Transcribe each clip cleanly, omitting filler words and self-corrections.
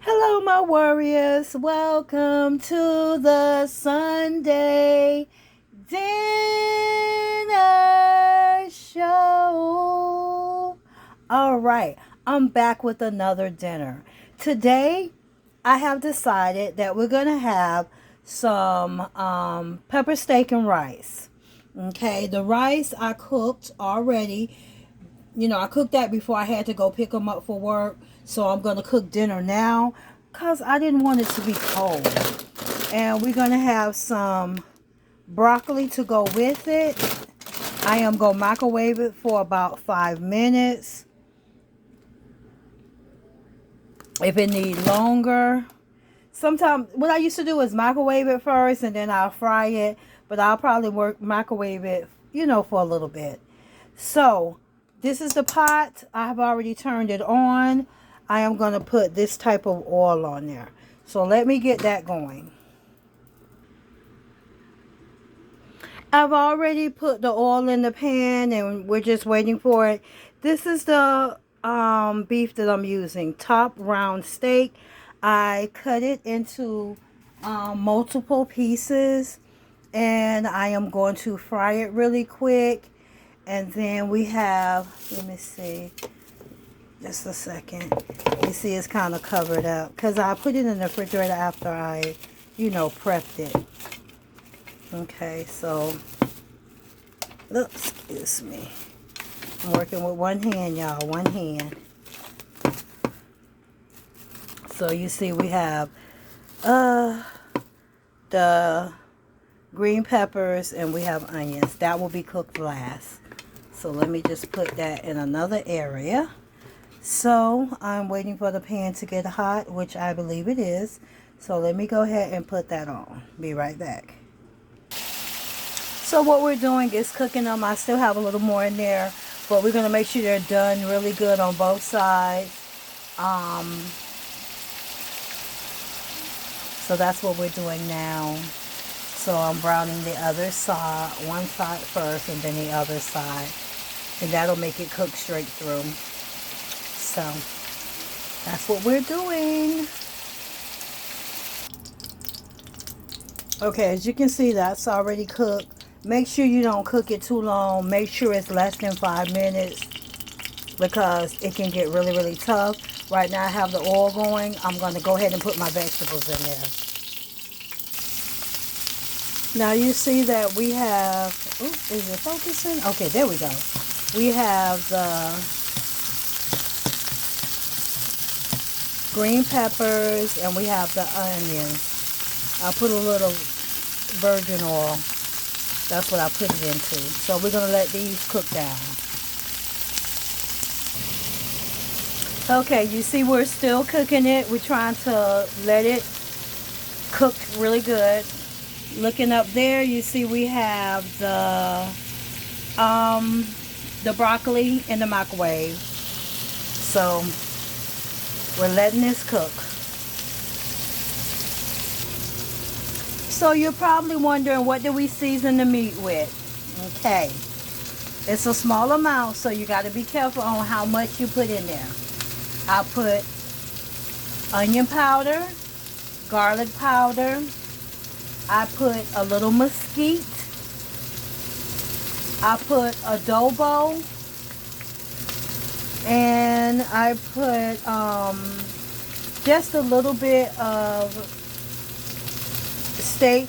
Hello, my warriors. Welcome to the Sunday dinner show. All right, I'm back with another dinner. Today, I have decided that we're going to have some pepper steak and rice. Okay, the rice I cooked already. I cooked that before I had to go pick them up for work. So I'm going to cook dinner now because I didn't want it to be cold. And we're going to have some broccoli to go with it. I am going to microwave it for about 5 minutes. If it needs longer. Sometimes what I used to do is microwave it first and then I'll fry it. But I'll probably microwave it, for a little bit. So this is the pot. I have already turned it on. I am going to put this type of oil on there. So let me get that going. I've already put the oil in the pan and we're just waiting for it. This is the beef that I'm using. Top round steak. I cut it into multiple pieces and I am going to fry it really quick. And then we have, let me see, just a second. You see it's kind of covered up because I put it in the refrigerator after I, prepped it. Okay, so, excuse me. I'm working with one hand, y'all, one hand. So you see we have the green peppers and we have onions. That will be cooked last. So let me just put that in another area. So I'm waiting for the pan to get hot, which I believe it is. So let me go ahead and put that on. Be right back. So what we're doing is cooking them. I still have a little more in there, but we're going to make sure they're done really good on both sides. So that's what we're doing now. So I'm browning the other side, one side first and then the other side. And that'll make it cook straight through. So that's what we're doing. Okay, as you can see, that's already cooked. Make sure you don't cook it too long. Make sure it's less than 5 minutes because it can get really, really tough. Right now I have the oil going. I'm going to go ahead and put my vegetables in there. Now you see that we have, is it focusing? Okay, there we go. We have the green peppers and we have the onions. I put a little virgin oil. That's what I put it into. So we're going to let these cook down. Okay, you see we're still cooking it. We're trying to let it cook really good. Looking up there, you see we have the broccoli in the microwave. So we're letting this cook. So you're probably wondering, what do we season the meat with? Okay, it's a small amount, so you got to be careful on how much you put in there. I put onion powder, garlic powder. I put a little mesquite. I put adobo. And I put just a little bit of steak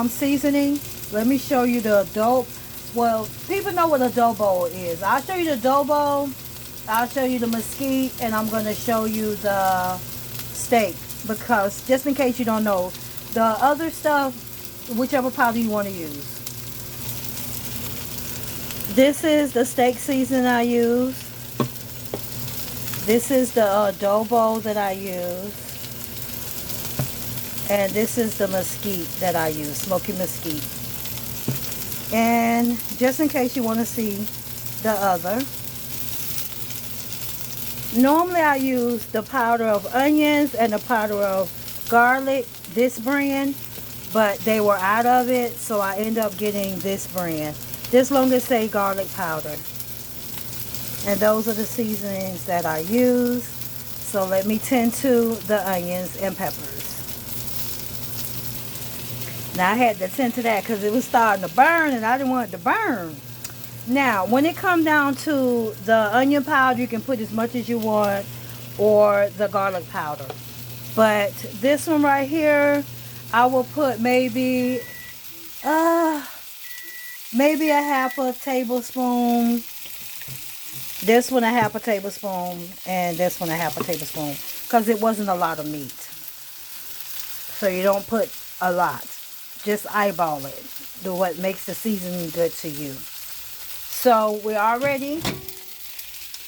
seasoning. Let me show you the adobo. Well, people know what adobo is. I'll show you the adobo. I'll show you the mesquite. And I'm going to show you the steak. Because just in case you don't know, the other stuff, whichever powder you want to use. This is the steak seasoning I use. This is the adobo that I use. And this is the mesquite that I use, smoky mesquite. And just in case you want to see the other. Normally I use the powder of onions and the powder of garlic, this brand. But they were out of it, so I end up getting this brand. This longer say garlic powder. And those are the seasonings that I use. So let me tend to the onions and peppers. Now I had to tend to that because it was starting to burn and I didn't want it to burn. Now, when it comes down to the onion powder, you can put as much as you want, or the garlic powder. But this one right here, I will put maybe maybe a half a tablespoon. This one a half a tablespoon, and this one a half a tablespoon, because it wasn't a lot of meat. So you don't put a lot. Just eyeball it. Do what makes the seasoning good to you. So we already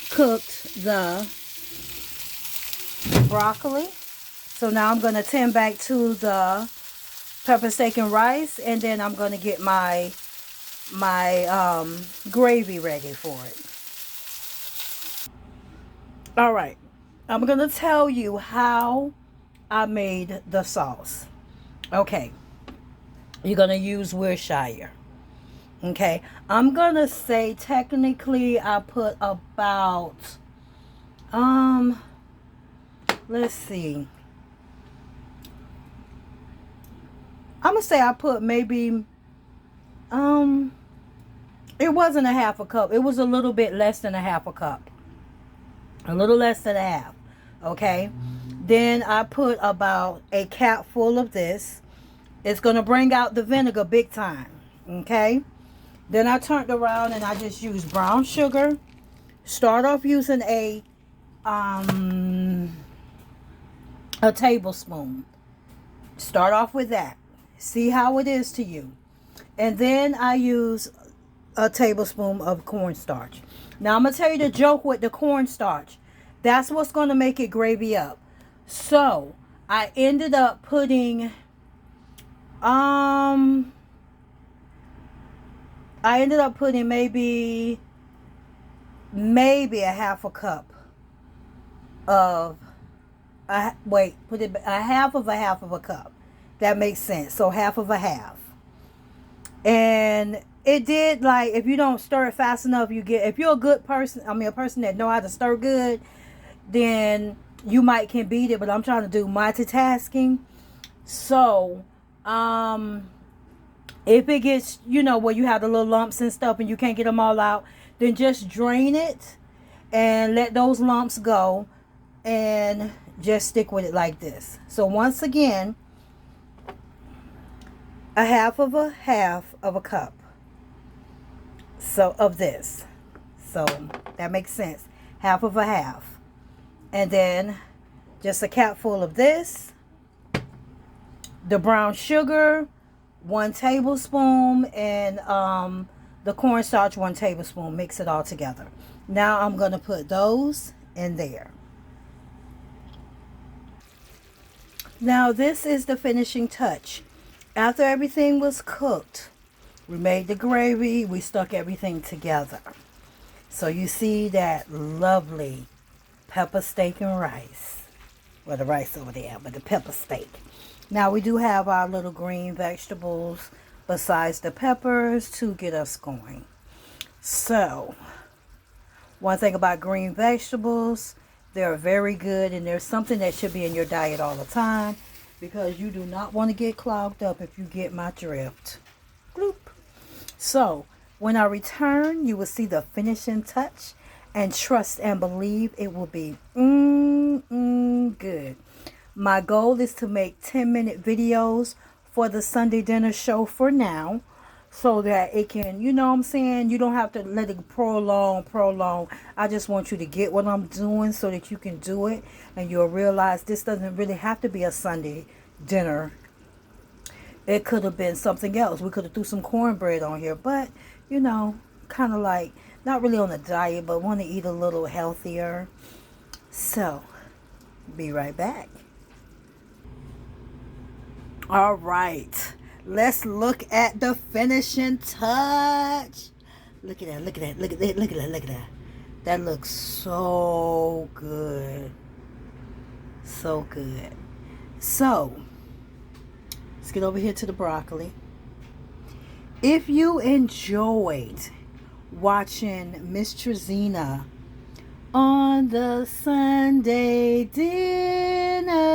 cooked the broccoli. So now I'm going to tend back to the pepper steak and rice, and then I'm going to get my gravy ready for it. All right, I'm going to tell you how I made the sauce. Okay, you're going to use Worcestershire. Okay, I'm going to say technically I put about, let's see. I'm going to say I put maybe, it wasn't a half a cup. It was a little bit less than a half a cup. A little less than a half. Okay. Then I put about a cap full of this. It's going to bring out the vinegar big time. Okay. Then I turned around and I just used brown sugar. Start off using a tablespoon. Start off with that. See how it is to you. And then I use a tablespoon of cornstarch. Now I'm going to tell you the joke with the cornstarch. That's what's going to make it gravy up. So I ended up putting maybe a half a cup of a half of a cup. That makes sense. So half of a half. And it did, like, if you don't stir it fast enough, if you're a good person, a person that know how to stir good, then you can beat it. But I'm trying to do multitasking. So, if it gets, where you have the little lumps and stuff and you can't get them all out, then just drain it and let those lumps go and just stick with it like this. So once again, a half of a cup. So of this. So that makes sense. Half of a half. And then just a cap full of this. The brown sugar, 1 tablespoon, and the cornstarch, 1 tablespoon. Mix it all together. Now I'm going to put those in there. Now this is the finishing touch. After everything was cooked, we made the gravy, we stuck everything together. So you see that lovely pepper steak and rice. Well, the rice over there, but the pepper steak. Now we do have our little green vegetables besides the peppers to get us going. So, one thing about green vegetables, they're very good, and there's something that should be in your diet all the time, because you do not want to get clogged up, if you get my drift. Bloop. So, when I return, you will see the finishing touch, and trust and believe it will be good. My goal is to make 10-minute videos for the Sunday dinner show for now, so that it can, you know what I'm saying, you don't have to let it prolong. I just want you to get what I'm doing so that you can do it, and you'll realize this doesn't really have to be a Sunday dinner. It could have been something else. We could have threw some cornbread on here, but kind of like not really on a diet, but want to eat a little healthier. So be right back. All right, let's look at the finishing touch. Look at that. That looks so good. So good. So, let's get over here to the broccoli. If you enjoyed watching Mz.TreZena on the Sunday dinner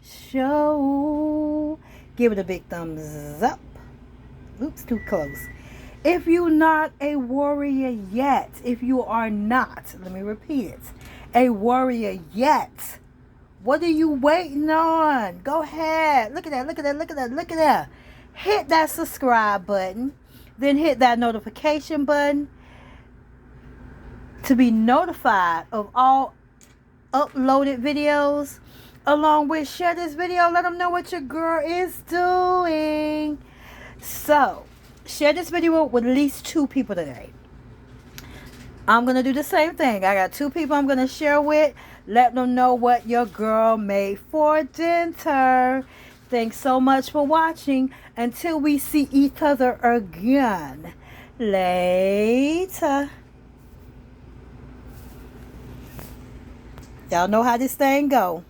show. Give it a big thumbs up. Oops, too close. If you're not a warrior yet, if you are not, let me repeat it, a warrior yet, what are you waiting on? Go ahead. Look at that, look at that, look at that, look at that. Hit that subscribe button. Then hit that notification button to be notified of all uploaded videos. Along with share this video. Let them know what your girl is doing. So, share this video with at least 2 people today. I'm going to do the same thing. I got 2 people I'm going to share with. Let them know what your girl made for dinner. Thanks so much for watching. Until we see each other again. Later. Y'all know how this thing go.